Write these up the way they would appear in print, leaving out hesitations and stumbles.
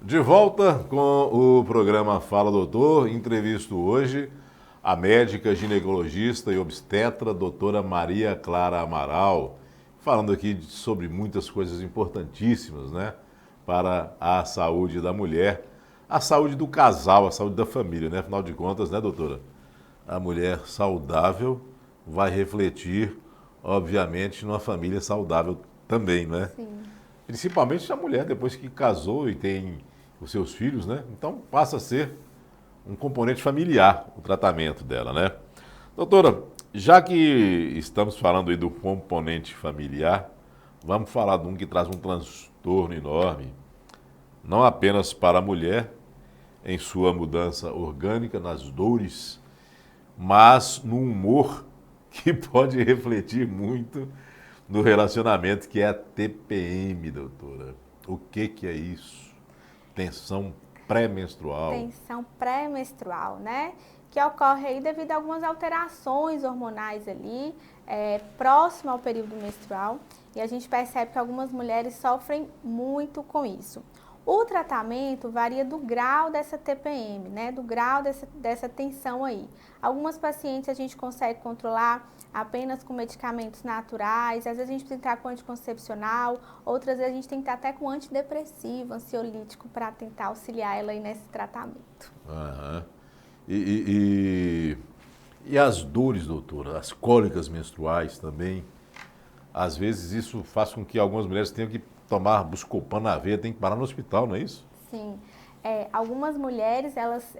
De volta com o programa Fala Doutor, entrevisto hoje a médica ginecologista e obstetra, doutora Maria Clara Amaral, falando aqui sobre muitas coisas importantíssimas, né, para a saúde da mulher, a saúde do casal, a saúde da família, né, afinal de contas, né, doutora? A mulher saudável vai refletir, obviamente, numa família saudável também, né? Sim. Principalmente a mulher, depois que casou e tem os seus filhos, né? Então passa a ser um componente familiar o tratamento dela, né? Doutora, já que estamos falando aí do componente familiar, vamos falar de um que traz um transtorno enorme, não apenas para a mulher, em sua mudança orgânica, nas dores, mas no humor que pode refletir muito no relacionamento, que é a TPM, doutora. O que é isso? Tensão pré-menstrual. Tensão pré-menstrual, né? Que ocorre aí devido a algumas alterações hormonais ali, próximo ao período menstrual. E a gente percebe que algumas mulheres sofrem muito com isso. O tratamento varia do grau dessa TPM, né? Do grau dessa tensão aí. Algumas pacientes a gente consegue controlar apenas com medicamentos naturais, às vezes a gente precisa entrar com anticoncepcional, outras vezes a gente tem que estar até com antidepressivo, ansiolítico, para tentar auxiliar ela aí nesse tratamento. Aham. E as dores, doutora? As cólicas menstruais também. Às vezes isso faz com que algumas mulheres tenham que tomar Buscopan na veia, tem que parar no hospital, não é isso? Sim, algumas mulheres, elas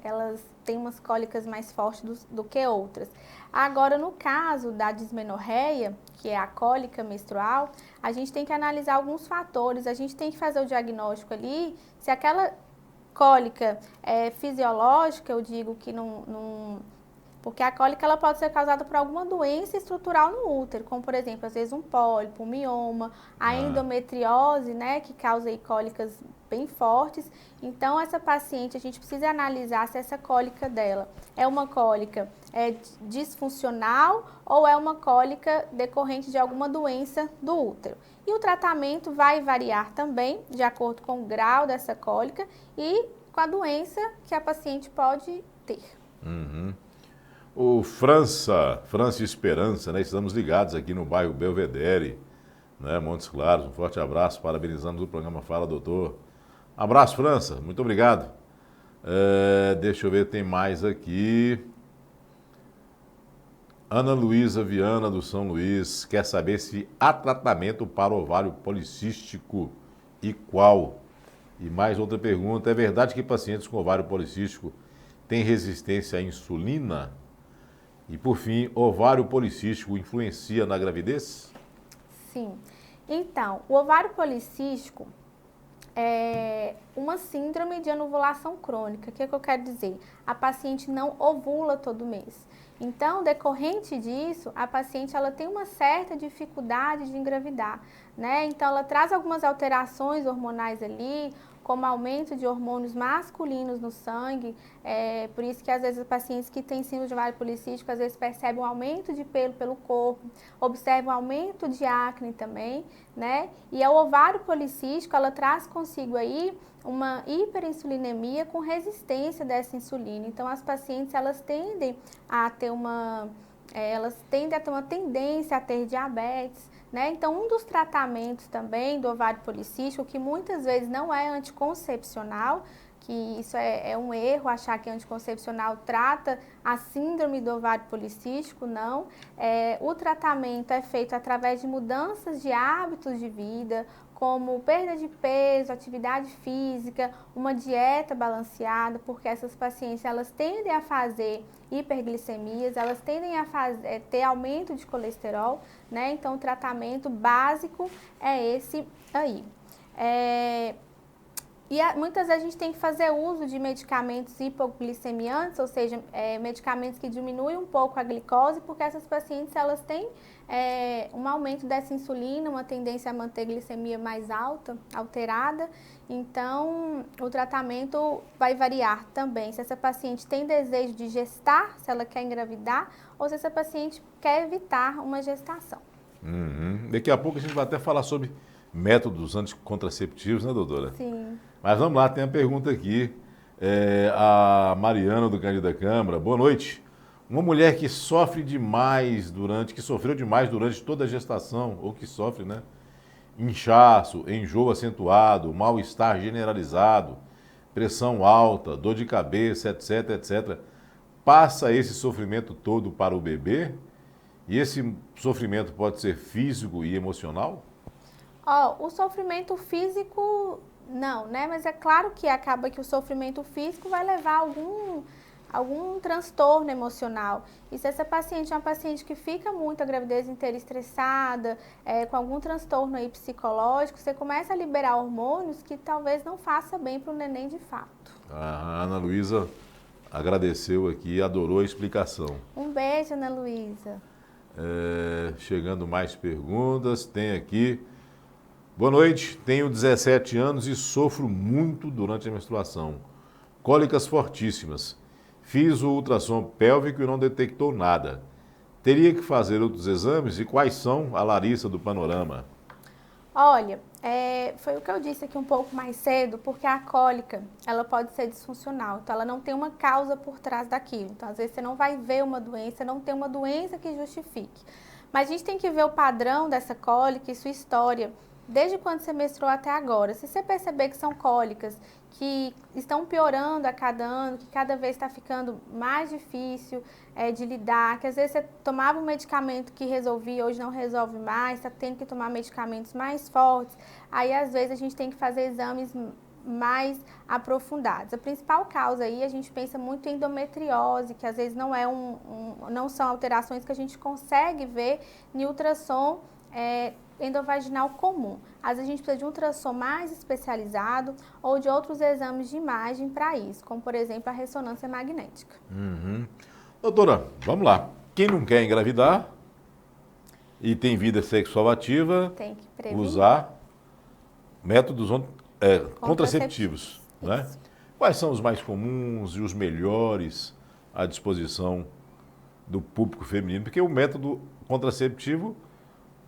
têm umas cólicas mais fortes do que outras. Agora, no caso da dismenorreia, que é a cólica menstrual, a gente tem que analisar alguns fatores, a gente tem que fazer o diagnóstico ali, se aquela cólica é fisiológica, eu digo que porque a cólica ela pode ser causada por alguma doença estrutural no útero, como por exemplo, às vezes um pólipo, um mioma, a endometriose, né, que causa aí cólicas bem fortes. Então, essa paciente, a gente precisa analisar se essa cólica dela é uma cólica disfuncional ou é uma cólica decorrente de alguma doença do útero. E o tratamento vai variar também, de acordo com o grau dessa cólica e com a doença que a paciente pode ter. Uhum. O França Esperança, né? Estamos ligados aqui no bairro Belvedere, né? Montes Claros. Um forte abraço, parabenizamos o programa Fala Doutor. Abraço, França, muito obrigado. Deixa eu ver, tem mais aqui. Ana Luísa Viana do São Luís quer saber se há tratamento para ovário policístico e qual? E mais outra pergunta, é verdade que pacientes com ovário policístico têm resistência à insulina? E por fim, ovário policístico influencia na gravidez? Sim. Então, o ovário policístico é uma síndrome de anovulação crônica. O que eu quero dizer? A paciente não ovula todo mês. Então, decorrente disso, a paciente ela tem uma certa dificuldade de engravidar, né? Então, ela traz algumas alterações hormonais ali, como aumento de hormônios masculinos no sangue, por isso que às vezes os pacientes que têm síndrome de ovário policístico, às vezes percebem um aumento de pelo corpo, observam um aumento de acne também, né? E o ovário policístico, ela traz consigo aí uma hiperinsulinemia com resistência dessa insulina. Então, as pacientes, elas tendem a ter uma tendência a ter diabetes, né? Então, um dos tratamentos também do ovário policístico, que muitas vezes não é anticoncepcional, que isso é um erro, achar que anticoncepcional trata a síndrome do ovário policístico, não. O tratamento é feito através de mudanças de hábitos de vida, como perda de peso, atividade física, uma dieta balanceada, porque essas pacientes elas tendem a fazer hiperglicemias, elas tendem a ter aumento de colesterol, né? Então o tratamento básico é esse aí. Muitas vezes a gente tem que fazer uso de medicamentos hipoglicemiantes, ou seja, medicamentos que diminuem um pouco a glicose, porque essas pacientes elas têm um aumento dessa insulina, uma tendência a manter a glicemia mais alta, alterada. Então, o tratamento vai variar também. Se essa paciente tem desejo de gestar, se ela quer engravidar, ou se essa paciente quer evitar uma gestação. Uhum. Daqui a pouco a gente vai até falar sobre métodos anticontraceptivos, né, doutora? Sim. Mas vamos lá, tem a pergunta aqui. A Mariana do Cândido da Câmara. Boa noite. Uma mulher que sofreu demais durante toda a gestação, ou que sofre, né? Inchaço, enjoo acentuado, mal-estar generalizado, pressão alta, dor de cabeça, etc, etc. Passa esse sofrimento todo para o bebê? E esse sofrimento pode ser físico e emocional? O sofrimento físico, não, né? Mas é claro que acaba que o sofrimento físico vai levar algum transtorno emocional. E se essa paciente é uma paciente que fica muito a gravidez inteira estressada, com algum transtorno aí psicológico, você começa a liberar hormônios que talvez não faça bem para o neném de fato. A Ana Luísa agradeceu aqui, adorou a explicação. Um beijo, Ana Luísa. Chegando mais perguntas, tem aqui. Boa noite, tenho 17 anos e sofro muito durante a menstruação. Cólicas fortíssimas. Fiz o ultrassom pélvico e não detectou nada. Teria que fazer outros exames? E quais são? A Larissa do Panorama. Olha, foi o que eu disse aqui um pouco mais cedo, porque a cólica, ela pode ser disfuncional, então ela não tem uma causa por trás daquilo. Então, às vezes, você não vai ver uma doença, não tem uma doença que justifique. Mas a gente tem que ver o padrão dessa cólica e sua história, desde quando você menstruou até agora. Se você perceber que são cólicas que estão piorando a cada ano, que cada vez está ficando mais difícil de lidar, que às vezes você tomava um medicamento que resolvia, hoje não resolve mais, está tendo que tomar medicamentos mais fortes, aí às vezes a gente tem que fazer exames mais aprofundados. A principal causa aí, a gente pensa muito em endometriose, que às vezes não não são alterações que a gente consegue ver em ultrassom endovaginal comum. Às vezes a gente precisa de um ultrassom mais especializado ou de outros exames de imagem para isso, como por exemplo a ressonância magnética. Doutora, vamos lá. Quem não quer engravidar e tem vida sexual ativa, tem que prevenir. Usar métodos contraceptivos, né? Quais são os mais comuns e os melhores à disposição do público feminino? Porque o método contraceptivo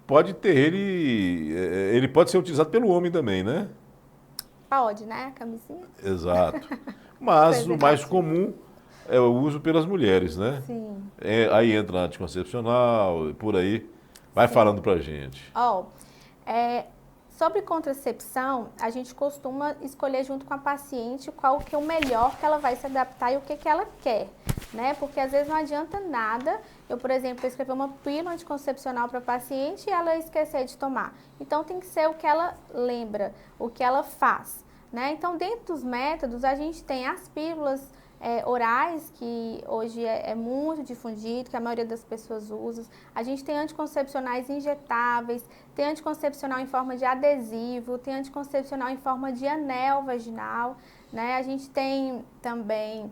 pode ter ele pode ser utilizado pelo homem também, né? Pode, né? A camisinha? Exato. Mas o mais comum é o uso pelas mulheres, né? Sim. Aí entra anticoncepcional, por aí. Vai falando pra gente. Sobre contracepção, a gente costuma escolher junto com a paciente qual que é o melhor que ela vai se adaptar e o que ela quer, né? Porque às vezes não adianta nada eu, por exemplo, prescrever uma pílula anticoncepcional para a paciente e ela esquecer de tomar. Então tem que ser o que ela lembra, o que ela faz, né? Então dentro dos métodos a gente tem as pílulas orais, que hoje é muito difundido, que a maioria das pessoas usa. A gente tem anticoncepcionais injetáveis, tem anticoncepcional em forma de adesivo, tem anticoncepcional em forma de anel vaginal, né? A gente tem também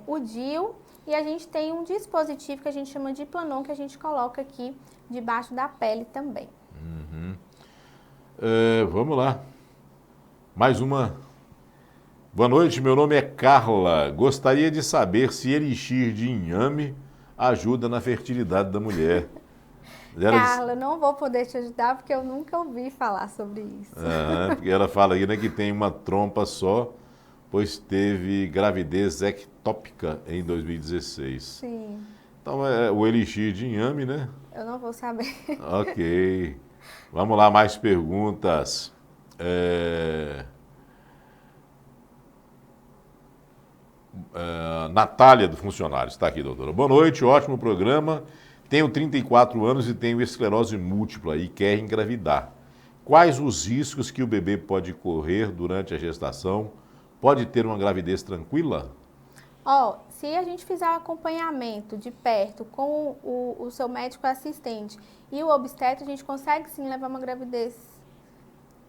o DIU e a gente tem um dispositivo que a gente chama de Planon, que a gente coloca aqui debaixo da pele também. Vamos lá. Mais uma. Boa noite, meu nome é Carla. Gostaria de saber se elixir de inhame ajuda na fertilidade da mulher. Carla, não vou poder te ajudar porque eu nunca ouvi falar sobre isso. Porque ela fala aí, né, que tem uma trompa só, pois teve gravidez ectópica em 2016. Sim. Então é o elixir de inhame, né? Eu não vou saber. Ok. Vamos lá, mais perguntas. Natália do Funcionário está aqui, doutora. Boa noite, ótimo programa. Tenho 34 anos e tenho esclerose múltipla e quero engravidar. Quais os riscos que o bebê pode correr durante a gestação? Pode ter uma gravidez tranquila? Se a gente fizer um acompanhamento de perto com o seu médico assistente e o obstetra, a gente consegue sim levar uma gravidez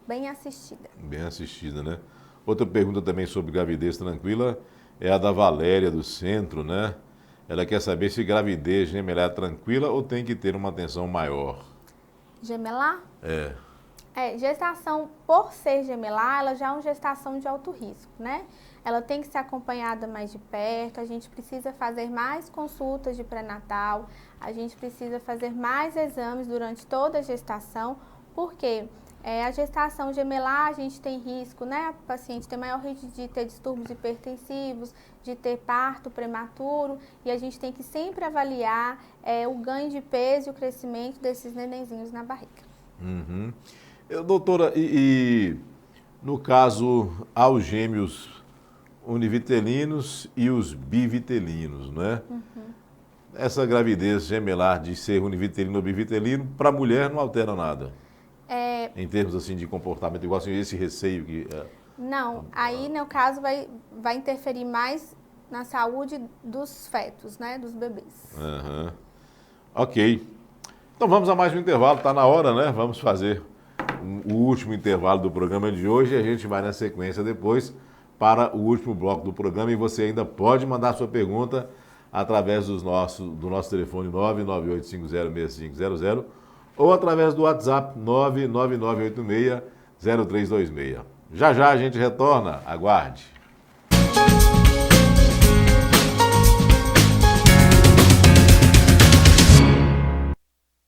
bem assistida. Bem assistida, né? Outra pergunta também sobre gravidez tranquila é a da Valéria, do Centro, né? Ela quer saber se gravidez gemelar é tranquila ou tem que ter uma atenção maior. Gemelar? Gestação, por ser gemelar, ela já é uma gestação de alto risco, né? Ela tem que ser acompanhada mais de perto, a gente precisa fazer mais consultas de pré-natal, a gente precisa fazer mais exames durante toda a gestação, porque A gestação gemelar, a gente tem risco, né? O paciente tem maior risco de ter distúrbios hipertensivos, de ter parto prematuro, e a gente tem que sempre avaliar o ganho de peso e o crescimento desses nenenzinhos na barriga. Uhum. Doutora, no caso, há os gêmeos univitelinos e os bivitelinos, né? Uhum. Essa gravidez gemelar de ser univitelino ou bivitelino, para a mulher não altera nada. Em termos assim de comportamento, igual assim, esse receio que... Não, aí no caso vai interferir mais na saúde dos fetos, né, dos bebês. Uhum. Ok. Então vamos a mais um intervalo, está na hora, né? Vamos fazer o último intervalo do programa de hoje e a gente vai na sequência depois para o último bloco do programa e você ainda pode mandar sua pergunta através do nosso telefone 998506500 ou através do WhatsApp 999860326. Já já a gente retorna, aguarde.